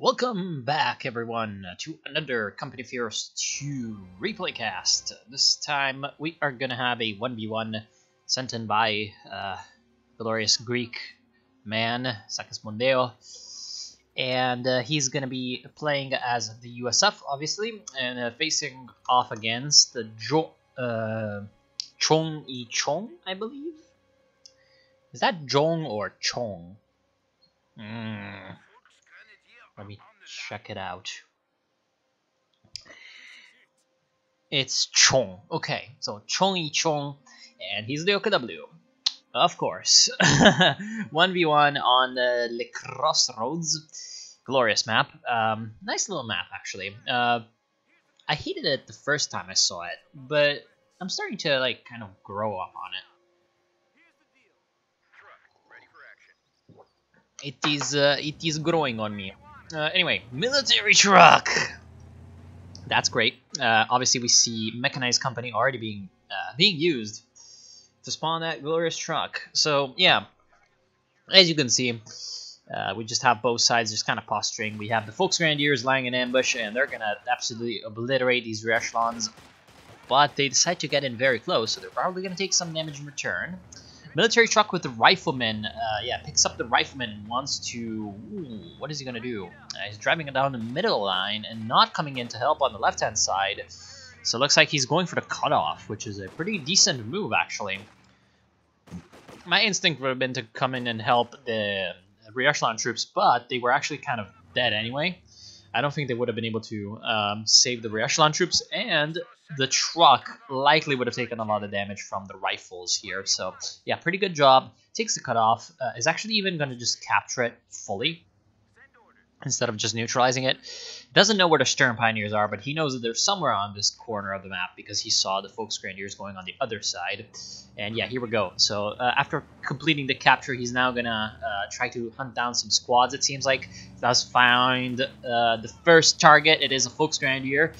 Welcome back, everyone, to another Company of Heroes 2 replay cast. This time we are gonna have a 1v1 sent in by glorious Greek man, Sakis, and he's gonna be playing as the USF, obviously, and facing off against the Chong, I believe. Is that Jong or Chong? Let me check it out. It's Chong. Okay, so Chong, and he's the OKW. Of course. 1v1 on Le Crossroads. Glorious map. Nice little map, actually. I hated it the first time I saw it, but I'm starting to, like, kind of grow up on it. It is growing on me. Anyway, military truck! That's great. Obviously, we see mechanized company already being used to spawn that glorious truck. So yeah, as you can see, we just have both sides just kind of posturing. We have the Volksgrenadiers lying in ambush, and they're gonna absolutely obliterate these re-echelons. But they decide to get in very close, so they're probably gonna take some damage in return. Military truck with the rifleman, picks up the rifleman and wants to... Ooh, what is he gonna do? He's driving it down the middle line and not coming in to help on the left-hand side. So it looks like he's going for the cutoff, which is a pretty decent move, actually. My instinct would have been to come in and help the re-echelon troops, but they were actually kind of dead anyway. I don't think they would have been able to save the re-echelon troops, and the truck likely would have taken a lot of damage from the rifles here. So yeah, pretty good job. Takes the cutoff. Is actually even going to just capture it fully instead of just neutralizing it. Doesn't know where the Stern Pioneers are, but he knows that they're somewhere on this corner of the map because he saw the Volksgrenadiers going on the other side. And yeah, here we go. So after completing the capture, he's now gonna try to hunt down some squads, it seems like. Does find the first target. It is a Volksgrenadier.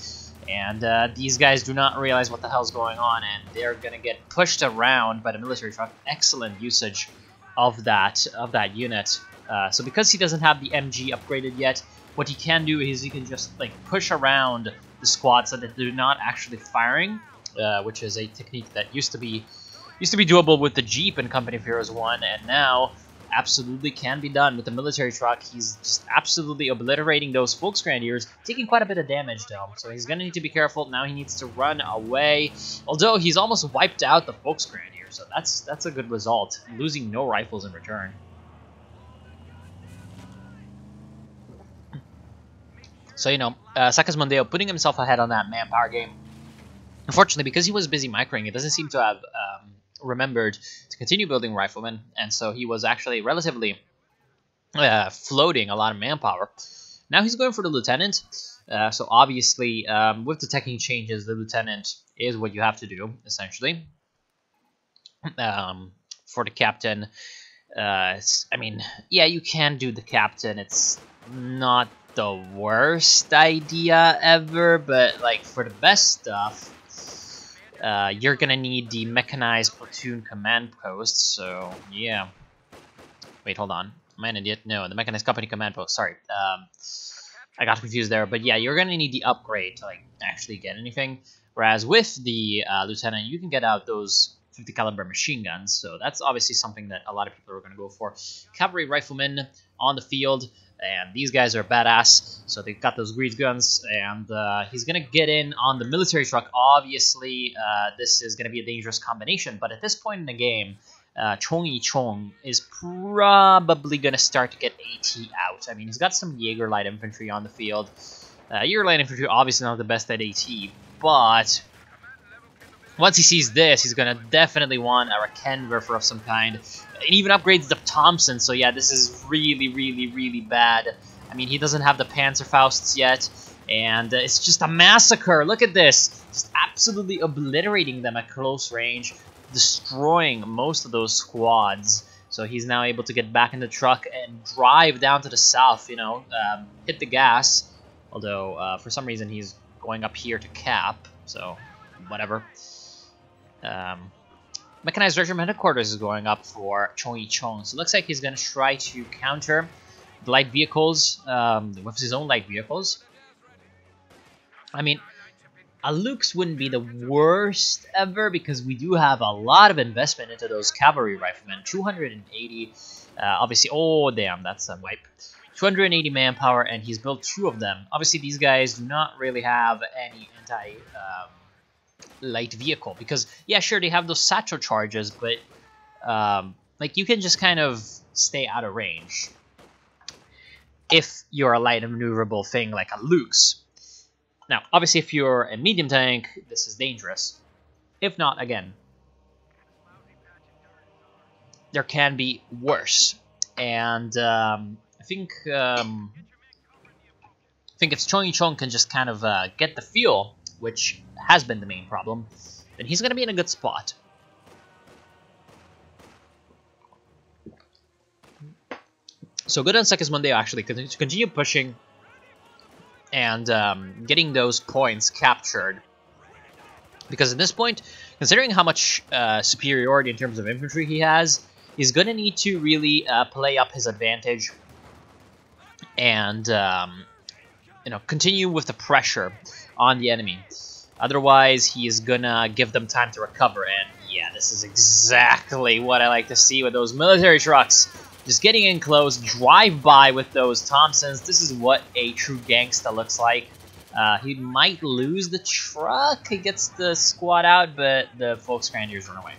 And these guys do not realize what the hell's going on, and they're gonna get pushed around by the military truck. Excellent usage of that unit. So because he doesn't have the MG upgraded yet, what he can do is he can just like push around the squad so that they're not actually firing, which is a technique that used to be doable with the Jeep in Company of Heroes 1, and now absolutely can be done with the military truck. He's just absolutely obliterating those Volksgrenadiers, taking quite a bit of damage though, so he's gonna need to be careful. Now he needs to run away, although he's almost wiped out the Volksgrenadier, so that's a good result, losing no rifles in return. So, you know, Sakis putting himself ahead on that manpower game. Unfortunately, because he was busy microing, it doesn't seem to have remembered to continue building riflemen, and so he was actually relatively floating a lot of manpower. Now he's going for the lieutenant, so obviously with the technique changes, the lieutenant is what you have to do, essentially. For the captain, I mean, yeah, you can do the captain. It's not the worst idea ever, but like for the best stuff, you're gonna need the mechanized platoon command post. So yeah, wait, hold on, am I an idiot? No, the mechanized company command post. Sorry, I got confused there. But yeah, you're gonna need the upgrade to like actually get anything. Whereas with the lieutenant, you can get out those 50 caliber machine guns. So that's obviously something that a lot of people are gonna go for. Cavalry riflemen on the field. And these guys are badass, so they've got those grease guns, and he's going to get in on the military truck. Obviously, this is going to be a dangerous combination, but at this point in the game, Chong is probably going to start to get AT out. I mean, he's got some Jaeger light infantry on the field. Jaeger light infantry obviously not the best at AT, but once he sees this, he's going to definitely want a Rakenwerfer of some kind. It even upgrades the Thompson, so yeah, this is really bad. I mean, he doesn't have the Panzerfausts yet, and it's just a massacre. Look at this. Just absolutely obliterating them at close range, destroying most of those squads. So he's now able to get back in the truck and drive down to the south, you know, hit the gas. Although, for some reason, he's going up here to cap, so whatever. Mechanized Regiment Headquarters is going up for Chong, so it looks like he's going to try to counter the light vehicles, with his own light vehicles. I mean, a Lux wouldn't be the worst ever because we do have a lot of investment into those cavalry riflemen. 280, obviously. Oh damn, that's a wipe. 280 manpower, and he's built 2 of them. Obviously, these guys do not really have any anti light vehicle because yeah, sure they have those satchel charges, but like you can just kind of stay out of range if you're a light and maneuverable thing like a Lux. Now, obviously, if you're a medium tank, this is dangerous. If not, again, there can be worse. And I think if Chong can just kind of get the fuel, which has been the main problem, then he's going to be in a good spot. So good on Sekis Mondeo actually to continue pushing and getting those points captured. Because at this point, considering how much superiority in terms of infantry he has, he's going to need to really play up his advantage and you know, continue with the pressure on the enemy. Otherwise, he's going to give them time to recover. And yeah, this is exactly what I like to see with those military trucks. Just getting in close, drive by with those Thompsons. This is what a true gangsta looks like. He might lose the truck. He gets the squad out, but the Volksgrenadiers run away.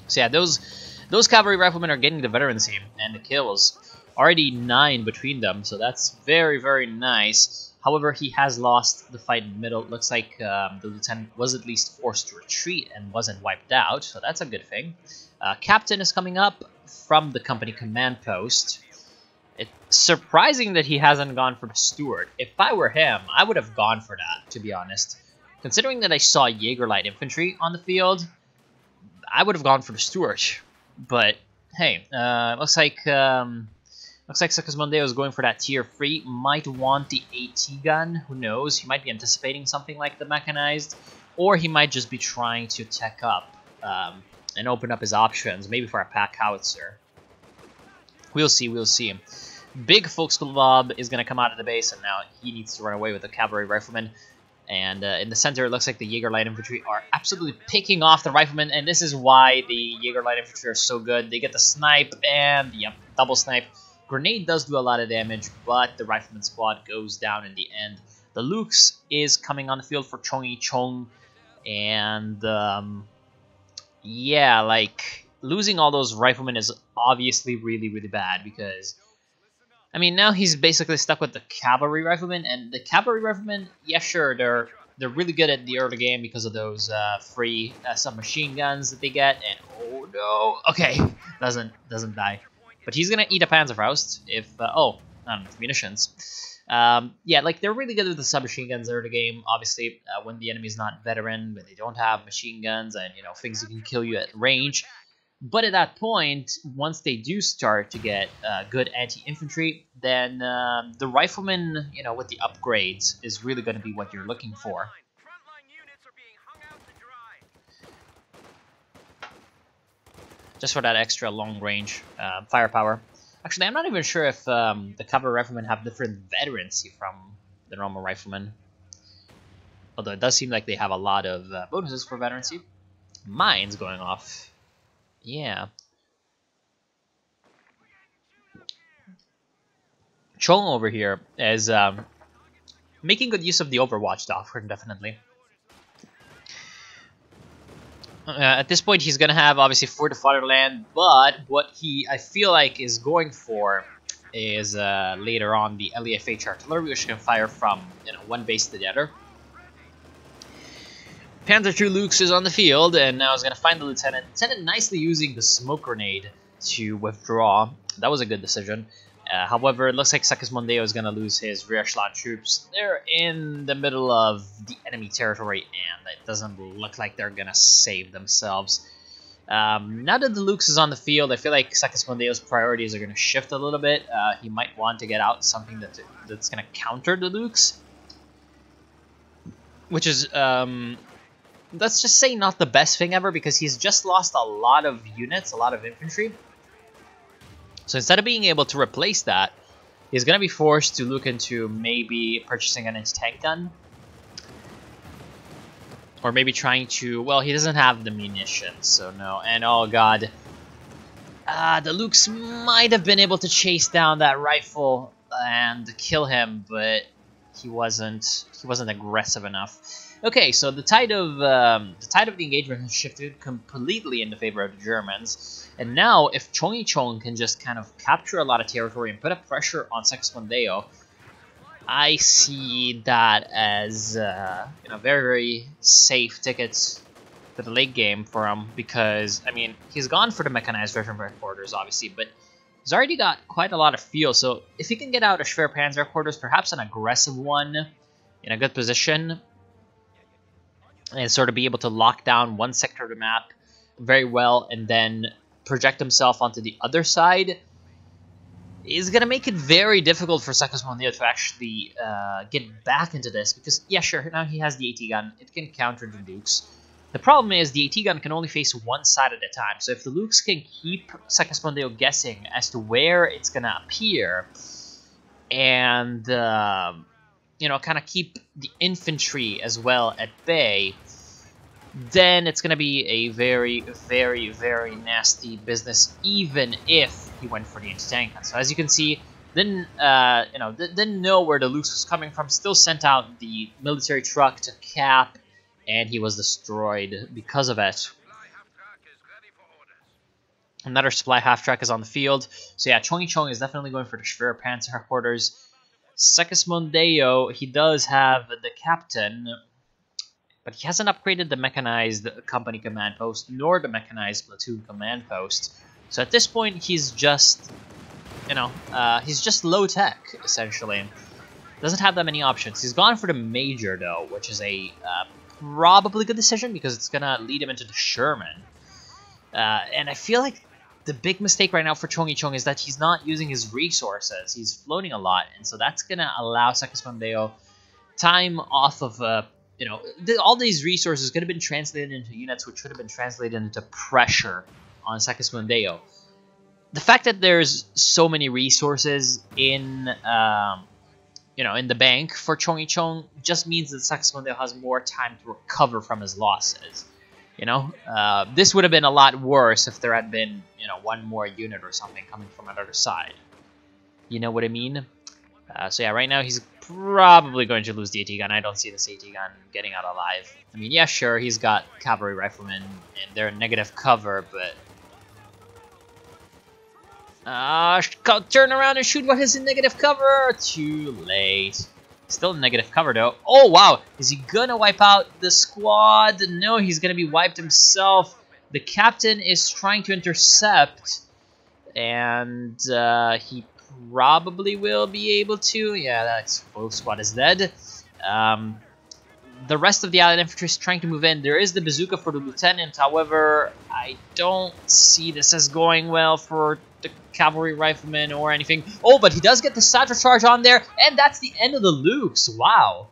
So yeah, those cavalry riflemen are getting the veterans team and the kills. Already 9 between them, so that's very, very nice. However, he has lost the fight in the middle. It looks like the lieutenant was at least forced to retreat and wasn't wiped out, so that's a good thing. Captain is coming up from the company command post. It's surprising that he hasn't gone for the steward. If I were him, I would have gone for that, to be honest. Considering that I saw Jaeger light infantry on the field, I would have gone for the steward. But hey, looks like Sekis Mondeo is going for that tier 3. Might want the AT gun. Who knows? He might be anticipating something like the mechanized, or he might just be trying to tech up and open up his options, maybe for a pack howitzer. We'll see, we'll see. Big Volksglob is going to come out of the base, and now he needs to run away with the cavalry riflemen. And in the center, it looks like the Jaeger light infantry are absolutely picking off the riflemen, and this is why the Jaeger light infantry are so good. They get the snipe, and yep, double snipe. Grenade does do a lot of damage, but the rifleman squad goes down in the end. The Lux is coming on the field for Chong, and yeah, like, losing all those riflemen is obviously really, really bad because, I mean, now he's basically stuck with the cavalry riflemen, and the cavalry riflemen, yeah, sure, they're really good at the early game because of those free submachine guns that they get, and oh no, okay, doesn't die. But he's gonna eat a Panzerfaust if, oh, munitions. Yeah, like, they're really good with the submachine guns early game, obviously, when the enemy's not veteran, when they don't have machine guns and, you know, things that can kill you at range. But at that point, once they do start to get good anti-infantry, then the rifleman, you know, with the upgrades is really going to be what you're looking for. Just for that extra long-range firepower. Actually, I'm not even sure if the cavalry riflemen have different veterancy from the normal riflemen. Although it does seem like they have a lot of bonuses for veterancy. Mines going off. Yeah. Chong over here is making good use of the Overwatch doctrine, definitely. At this point, he's going to have, obviously, Fort of Fatherland, but what I feel like, is going for is later on the LEFH artillery, which can fire from, you know, one base to the other. Panzer II Lux is on the field, and now he's going to find the lieutenant. Lieutenant nicely using the smoke grenade to withdraw. That was a good decision. However, it looks like Sekis Mondeo is going to lose his rear echelon troops. They're in the middle of the enemy territory, and it doesn't look like they're going to save themselves. Now that the Lux is on the field, I feel like Sekis Mondeo's priorities are going to shift a little bit. He might want to get out something that's going to counter the Lux, which is, let's just say, not the best thing ever, because he's just lost a lot of units, a lot of infantry. So instead of being able to replace that, he's going to be forced to look into maybe purchasing an anti-tank gun. Or maybe trying to... Well, he doesn't have the munitions, so no. And oh god. The Lukes might have been able to chase down that rifle and kill him, but he wasn't aggressive enough. Okay, so the tide of the engagement has shifted completely in the favor of the Germans, and now if Chong can just kind of capture a lot of territory and put up pressure on Segismundeo, I see that as you know, very, very safe tickets to the late game for him, because I mean he's gone for the mechanized Russian headquarters obviously, but he's already got quite a lot of fuel. So if he can get out a Schwerpanzer headquarters, perhaps an aggressive one in a good position, and sort of be able to lock down one sector of the map very well, and then project himself onto the other side, is going to make it very difficult for Segismundeo to actually get back into this. Because, yeah, sure, now he has the AT gun. It can counter the Lukes. The problem is the AT gun can only face one side at a time. So if the Lukes can keep Segismundeo guessing as to where it's going to appear, and, you know, kind of keep the infantry as well at bay, then it's going to be a very, very, very nasty business, even if he went for the anti-tank gun. So as you can see, didn't know where the Lukes was coming from, still sent out the military truck to cap, and he was destroyed because of it. Another supply half-track is on the field. So yeah, Chong is definitely going for the Schwerpanzer headquarters. Segismundeo, he does have the captain, but he hasn't upgraded the mechanized company command post nor the mechanized platoon command post. So at this point, he's just, you know, he's just low tech essentially. Doesn't have that many options. He's gone for the major though, which is a probably good decision because it's gonna lead him into the Sherman. And I feel like the big mistake right now for Chong is that he's not using his resources. He's floating a lot, and so that's gonna allow Segismundeo time off of you know, all these resources could have been translated into units, which should have been translated into pressure on Segismundeo. The fact that there's so many resources in, you know, in the bank for Chong just means that Segismundeo has more time to recover from his losses. You know, this would have been a lot worse if there had been, you know, one more unit or something coming from another side. You know what I mean? So yeah, right now he's probably going to lose the AT gun. I don't see this AT gun getting out alive. I mean, yeah, sure, he's got cavalry riflemen and they're in negative cover, but turn around and shoot what is in negative cover. Too late. Still in negative cover though. Oh wow, is he gonna wipe out the squad? No, he's gonna be wiped himself. The captain is trying to intercept, and he probably will be able to. Yeah, that full squad is dead. The rest of the allied infantry is trying to move in. There is the bazooka for the lieutenant. However, I don't see this as going well for the cavalry rifleman or anything. Oh, but he does get the satchel charge on there, and that's the end of the Lukes. Wow.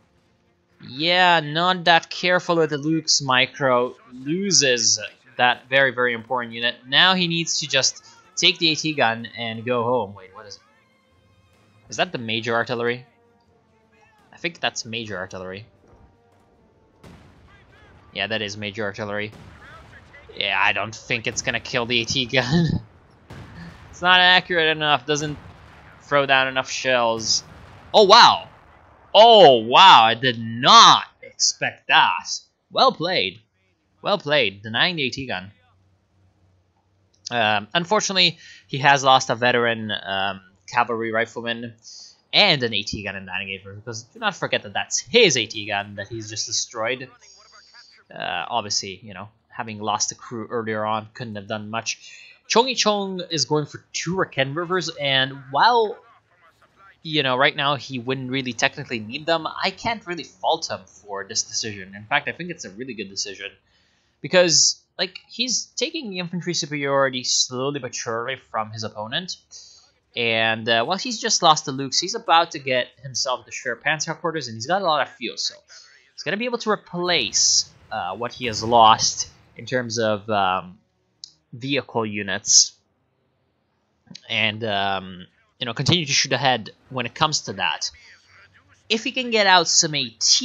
Yeah, not that careful with the Lukes. Micro loses that very, very important unit. Now he needs to just take the AT gun and go home. Wait, what is it? Is that the major artillery? I think that's major artillery. Yeah, that is major artillery. Yeah, I don't think it's gonna kill the AT gun. It's not accurate enough, doesn't throw down enough shells. Oh, wow. Oh, wow, I did not expect that. Well played. Well played, denying the AT gun. Unfortunately, he has lost a veteran cavalry rifleman and an AT gun in that engagement, because do not forget that that's his AT gun that he's just destroyed. Obviously, you know, having lost the crew earlier on, couldn't have done much. Chong is going for 2 Raken Rivers, and while, you know, right now he wouldn't really technically need them, I can't really fault him for this decision. In fact, I think it's a really good decision, because, like, he's taking the infantry superiority slowly but surely from his opponent, and while he's just lost the Lukes, he's about to get himself the Schwerpanzer headquarters, and he's got a lot of fuel, so he's going to be able to replace what he has lost in terms of vehicle units. and you know, continue to shoot ahead when it comes to that. If he can get out some AT,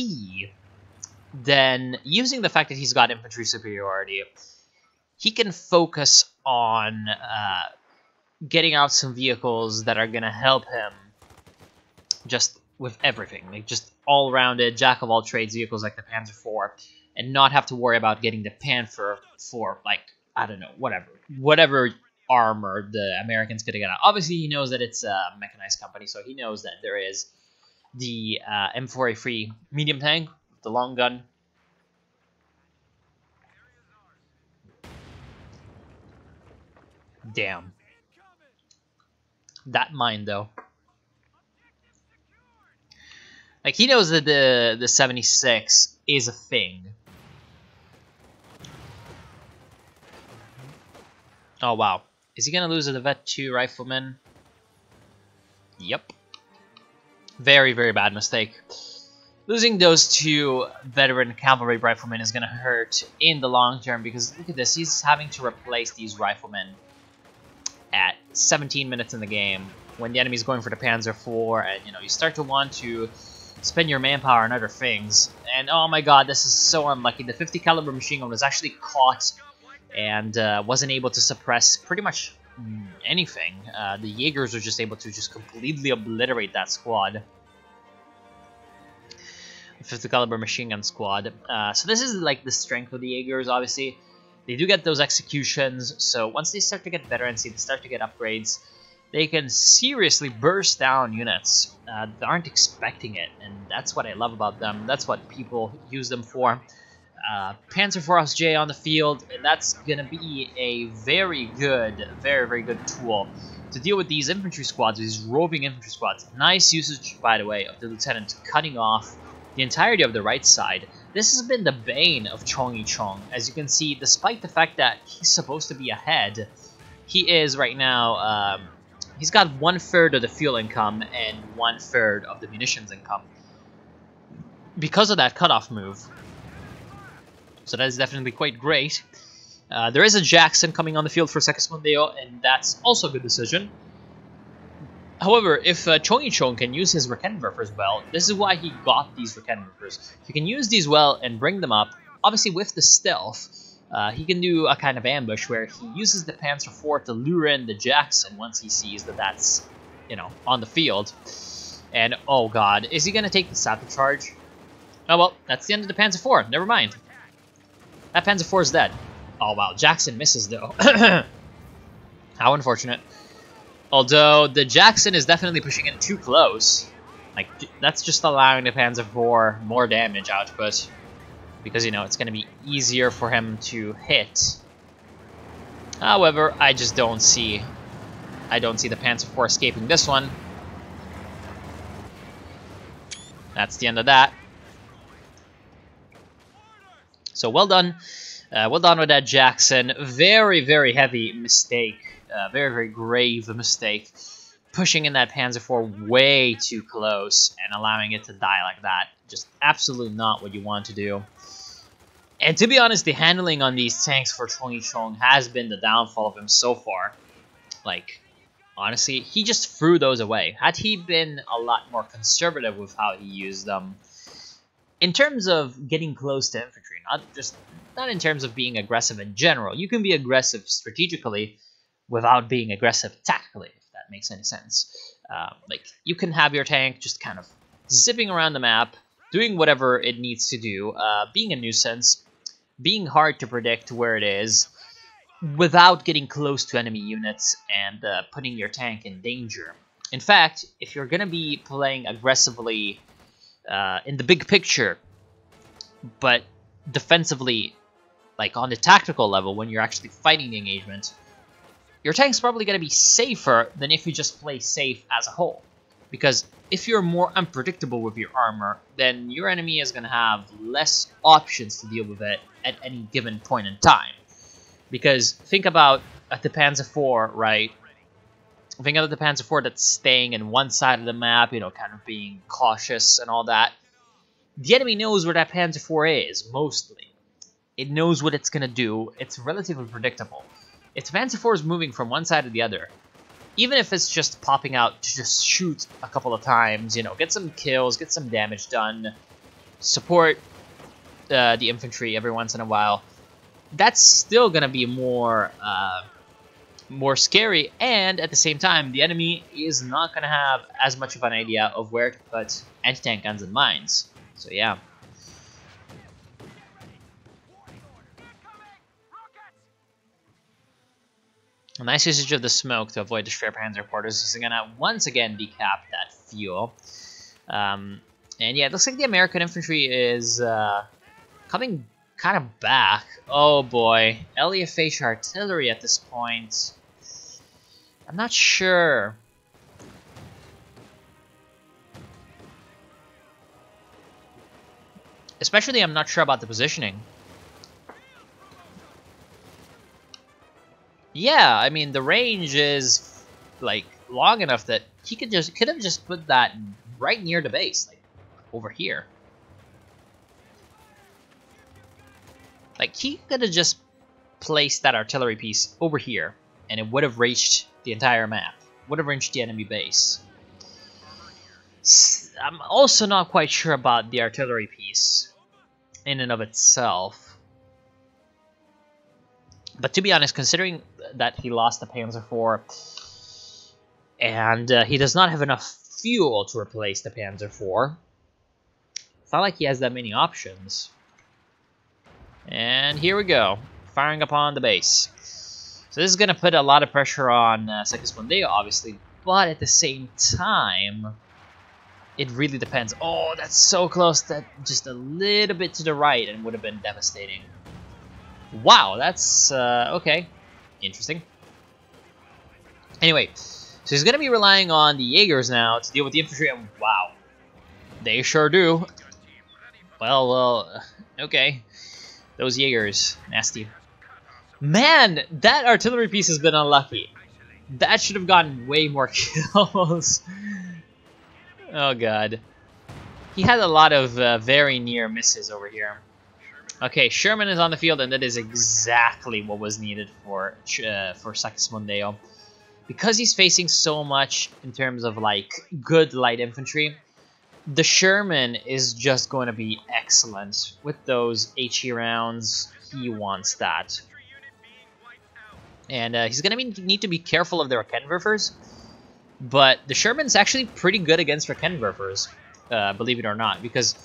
then using the fact that he's got infantry superiority, he can focus on getting out some vehicles that are gonna help him just with everything, like just all-rounded jack of all trades vehicles like the Panzer IV, and not have to worry about getting the Panther for, like, I don't know, whatever armor the Americans could get out. Obviously, he knows that it's a mechanized company, so he knows that there is the M4A3 medium tank, the long gun. Damn. That mine, though. Like, he knows that the 76 is a thing. Oh, wow. Is he going to lose the Vet 2 rifleman? Yep. Very, very bad mistake. Losing those 2 veteran cavalry riflemen is going to hurt in the long term, because look at this. He's having to replace these riflemen at 17 minutes in the game when the enemy's going for the Panzer IV, and, you know, you start to want to spend your manpower on other things. And, oh my god, this is so unlucky. The 50 caliber machine gun was actually caught and wasn't able to suppress pretty much anything. The Jaegers were just able to just completely obliterate that squad. The 50 caliber machine gun squad. So this is like the strength of the Jaegers, obviously. They do get those executions, so once they start to get veterancy, they start to get upgrades, they can seriously burst down units that aren't expecting it, and that's what I love about them. That's what people use them for. Panzer IV J on the field, and that's going to be a very good, very good tool to deal with these infantry squads, these roving infantry squads. Nice usage, by the way, of the lieutenant cutting off the entirety of the right side. This has been the bane of Chong. As you can see, despite the fact that he's supposed to be ahead, he is right now, he's got 1/3 of the fuel income and 1/3 of the munitions income because of that cutoff move. So that is definitely quite great. There is a Jackson coming on the field for Segismundeo, and that's also a good decision. However, if Chong can use his Reckenwerfers well, this is why he got these Reckenwerfers. If he can use these well and bring them up, obviously with the stealth, he can do a kind of ambush where he uses the Panzer IV to lure in the Jackson once he sees that that's, you know, on the field. And, oh god, is he going to take the sapper charge? Oh well, that's the end of the Panzer IV, never mind. That Panzer IV is dead. Oh wow, Jackson misses though. How unfortunate. Although, the Jackson is definitely pushing in too close. Like, that's just allowing the Panzer IV more damage output. Because, you know, it's going to be easier for him to hit. However, I just don't see... I don't see the Panzer IV escaping this one. That's the end of that. So, well done. Well done with that Jackson. Very heavy mistake. Very grave mistake. Pushing in that Panzer IV way too close and allowing it to die like that. Just absolutely not what you want to do. And to be honest, the handling on these tanks for Chong has been the downfall of him so far. Like, honestly, he just threw those away. Had he been a lot more conservative with how he used them, in terms of getting close to infantry, not in terms of being aggressive in general. You can be aggressive strategically without being aggressive tactically, if that makes any sense. Like, you can have your tank just kind of zipping around the map, doing whatever it needs to do, being a nuisance, being hard to predict where it is, without getting close to enemy units and putting your tank in danger. In fact, if you're going to be playing aggressively in the big picture, but defensively, like on the tactical level, when you're actually fighting the engagement, your tank's probably going to be safer than if you just play safe as a whole. Because if you're more unpredictable with your armor, then your enemy is going to have less options to deal with it at any given point in time. Because think about the Panzer IV, right? Think about the Panzer IV that's staying in one side of the map, you know, kind of being cautious and all that. The enemy knows where that Panzer IV is, mostly. It knows what it's going to do. It's relatively predictable. If the Panzer IV is moving from one side to the other, even if it's just popping out to just shoot a couple of times, you know, get some kills, get some damage done, support the infantry every once in a while, that's still gonna be more scary, and at the same time, the enemy is not gonna have as much of an idea of where to put anti-tank guns and mines. So yeah. A nice usage of the smoke to avoid the Schwerpanzer quarters is gonna once again decap that fuel. And yeah, it looks like the American infantry is coming kind of back. Oh boy, LEFH artillery at this point. I'm not sure. Especially, I'm not sure about the positioning. Yeah, I mean the range is like long enough that he could have just put that right near the base, like over here. Like he could have just placed that artillery piece over here, and it would have reached the entire map. Would have reached the enemy base. I'm also not quite sure about the artillery piece in and of itself. But to be honest, considering that he lost the Panzer IV, and he does not have enough fuel to replace the Panzer IV, it's not like he has that many options. And here we go, firing upon the base. So this is going to put a lot of pressure on Segismundeo, obviously, but at the same time, it really depends. Oh, that's so close, that just a little bit to the right, and would have been devastating. Wow, that's, okay. Interesting. Anyway, so he's going to be relying on the Jaegers now to deal with the infantry, and wow. They sure do. Well, okay. Those Jaegers, nasty. Man, that artillery piece has been unlucky. That should have gotten way more kills. Oh god. He had a lot of very near misses over here. Okay, Sherman is on the field, and that is exactly what was needed for Segismundeo. Because he's facing so much in terms of, like, good light infantry, the Sherman is just going to be excellent. With those HE rounds, he wants that. And he's going to need to be careful of the Raketenwerfers, but the Sherman's actually pretty good against Raketenwerfers, believe it or not, because...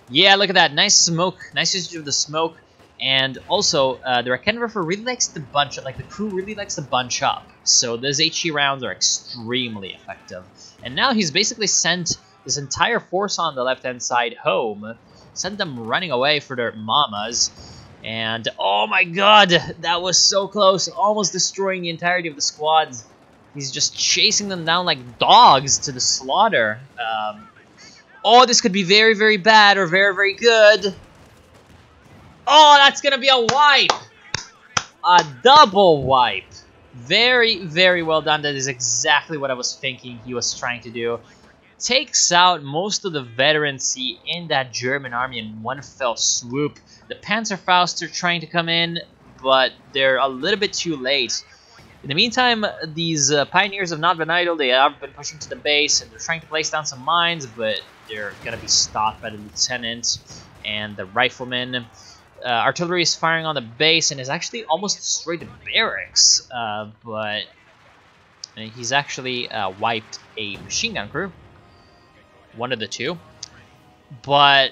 yeah, look at that. Nice smoke. Nice usage of the smoke. And also, the Raketenwerfer really likes to bunch up. Like, the crew really likes to bunch up. So those HE rounds are extremely effective. And now he's basically sent this entire force on the left-hand side home. Sent them running away for their mamas. And, oh my god, that was so close. Almost destroying the entirety of the squads. He's just chasing them down like dogs to the slaughter. Oh, this could be very, very bad or very, very good. Oh, that's going to be a wipe. A double wipe. Very, very well done. That is exactly what I was thinking he was trying to do. Takes out most of the veterancy in that German army in one fell swoop. The Panzerfaust are trying to come in, but they're a little bit too late. In the meantime, these pioneers have not been idle. They have been pushing to the base, and they're trying to place down some mines, but they're going to be stopped by the lieutenant and the riflemen. Artillery is firing on the base and has actually almost destroyed the barracks, but he's actually wiped a machine gun crew. One of the two. But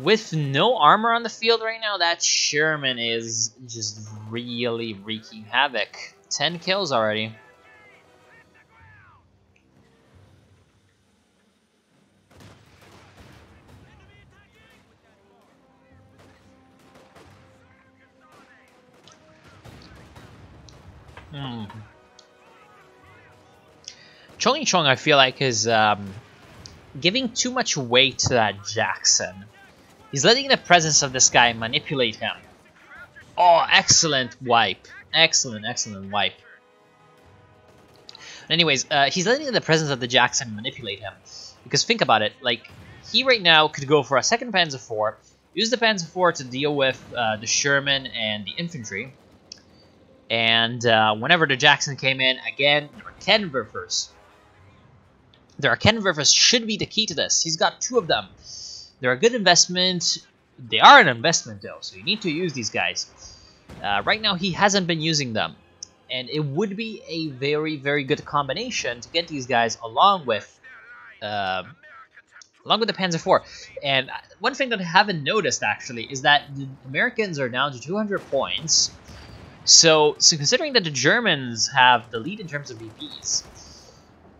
with no armor on the field right now, that Sherman is just really wreaking havoc. 10 kills already. Chong, I feel like, is giving too much weight to that Jackson. He's letting the presence of this guy manipulate him. Oh, excellent wipe. Excellent, excellent wipe. Anyways, he's letting the presence of the Jackson manipulate him. Because think about it, like, he right now could go for a second Panzer IV, use the Panzer IV to deal with the Sherman and the infantry, And whenever the Jackson came in, again, there were cannon Werfers. Their cannon Werfers should be the key to this. He's got 2 of them. They're a good investment. They are an investment, though, so you need to use these guys. Right now, he hasn't been using them. And it would be a very, very good combination to get these guys along with the Panzer IV. And one thing that I haven't noticed, actually, is that the Americans are down to 200 points. So considering that the Germans have the lead in terms of VPs,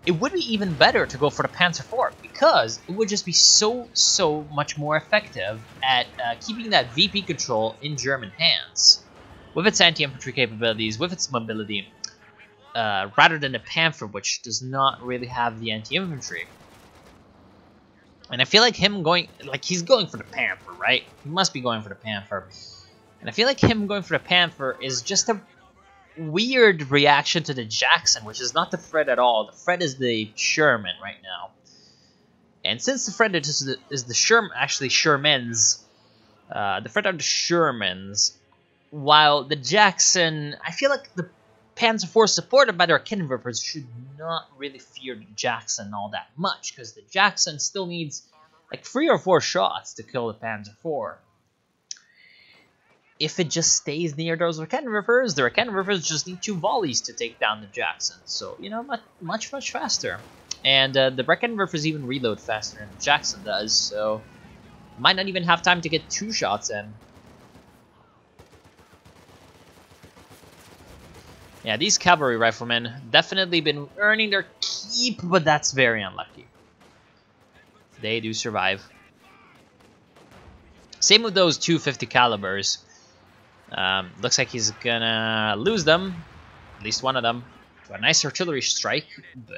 it would be even better to go for the Panzer IV, because it would just be so much more effective at keeping that VP control in German hands. With its anti-infantry capabilities, with its mobility, rather than the Panther, which does not really have the anti-infantry. And I feel like he's going for the Panther, right? He must be going for the Panther. And I feel like him going for the Panther is just a weird reaction to the Jackson, which is not the Fred at all. The Fred is the Sherman right now. And since the Fred is the Sherman, actually Shermans, the Fred are the Shermans, while the Jackson, I feel like the Panzer IV supported by their cannon Werfers should not really fear the Jackson all that much, because the Jackson still needs like 3 or 4 shots to kill the Panzer IV. If it just stays near those cannon Werfers, their cannon Werfers just need 2 volleys to take down the Jackson. So, you know, much faster. And the cannon Werfers even reload faster than the Jackson does, so might not even have time to get 2 shots in. Yeah, these cavalry riflemen definitely been earning their keep, but that's very unlucky. They do survive. Same with those 250 calibers. Looks like he's gonna lose them, at least one of them, to a nice artillery strike. But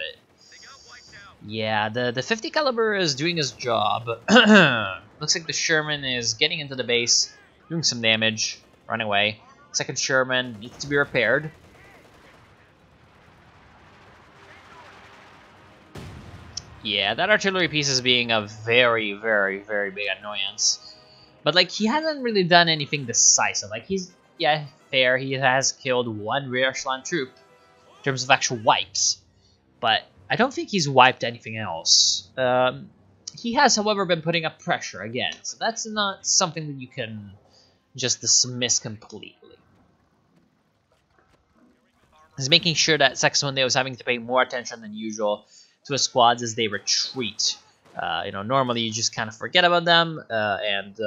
yeah, the 50 caliber is doing his job. Looks like the Sherman is getting into the base, doing some damage, running away. Second Sherman needs to be repaired. Yeah, that artillery piece is being a very big annoyance. But, like, he hasn't really done anything decisive. Like, yeah, fair, he has killed 1 rear echelon troop in terms of actual wipes. But I don't think he's wiped anything else. He has, however, been putting up pressure again. So that's not something that you can just dismiss completely. He's making sure that Saxon is having to pay more attention than usual to his squads as they retreat. You know, normally you just kind of forget about them and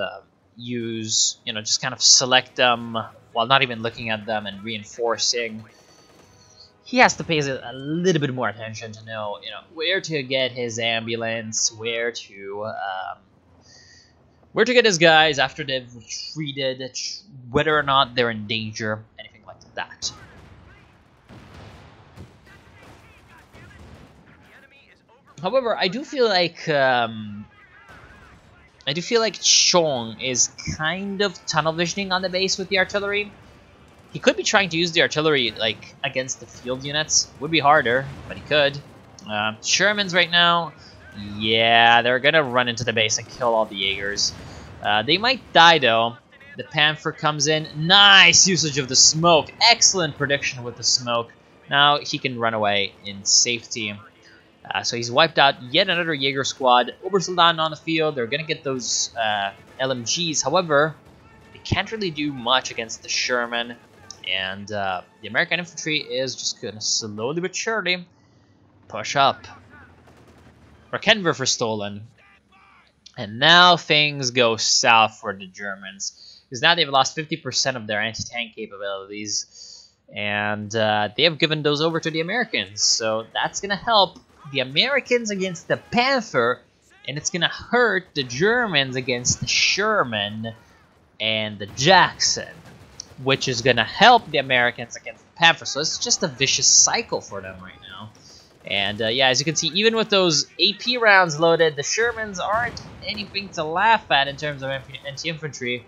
use, you know, just kind of select them while not even looking at them and reinforcing. He has to pay a little bit more attention to know, you know, where to get his ambulance, where to get his guys after they've retreated, whether or not they're in danger, anything like that. However, I do feel like Chong is kind of tunnel visioning on the base with the artillery. He could be trying to use the artillery like against the field units. Would be harder, but he could. Shermans right now, yeah, they're gonna run into the base and kill all the Jaegers. They might die though. The Panther comes in. Nice usage of the smoke. Excellent prediction with the smoke. Now he can run away in safety. So he's wiped out yet another Jaeger squad. Obersoldaten on the field. They're going to get those LMGs. However, they can't really do much against the Sherman. And the American infantry is just going to slowly but surely push up. Rakenwerfer stolen. And now things go south for the Germans. Because now they've lost 50% of their anti-tank capabilities. And they have given those over to the Americans. So that's going to help the Americans against the Panther, and it's gonna hurt the Germans against the Sherman and the Jackson, which is gonna help the Americans against the Panther. So it's just a vicious cycle for them right now. And yeah, as you can see, even with those AP rounds loaded, the Shermans aren't anything to laugh at in terms of anti-infantry,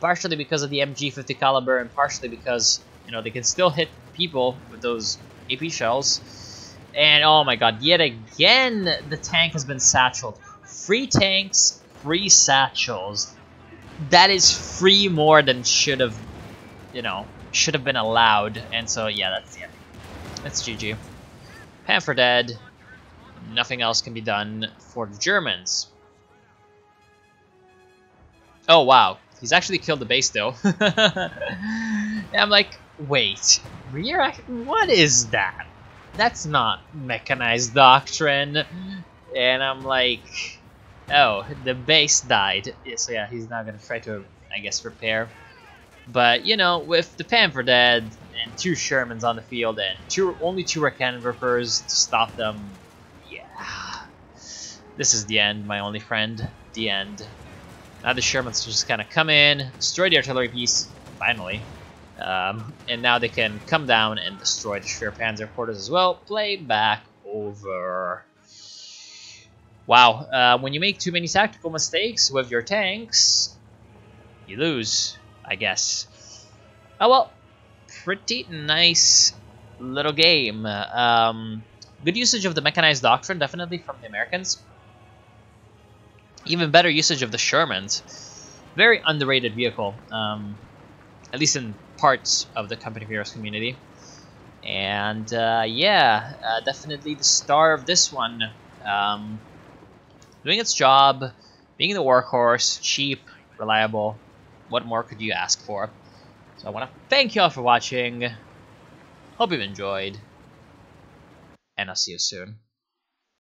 partially because of the MG 50 caliber, and partially because, you know, they can still hit people with those AP shells. And oh my god, yet again, the tank has been satcheled. 3 tanks, 3 satchels. That is 3 more than should have should have been allowed, and so yeah, that's the end. That's GG. Panther dead. Nothing else can be done for the Germans. Oh wow, he's actually killed the base though. And I'm like, wait, rear action? What is that? That's not mechanized doctrine. And I'm like, oh, the base died. So yeah, he's not gonna try to, I guess, repair. But you know, with the Panther dead and 2 Shermans on the field and only 2 cannon rippers to stop them, yeah, this is the end, my only friend. The end. Now the Shermans just kind of come in, destroy the artillery piece, finally. And now they can come down and destroy the Schwerpanzer quarters as well. Play back over. Wow, when you make too many tactical mistakes with your tanks, you lose, I guess. Oh well, pretty nice little game. Good usage of the mechanized doctrine, definitely from the Americans. Even better usage of the Shermans. Very underrated vehicle, at least in parts of the Company of Heroes community. And yeah, definitely the star of this one. Doing its job, being the workhorse, cheap, reliable. What more could you ask for? So I want to thank you all for watching. Hope you've enjoyed. And I'll see you soon.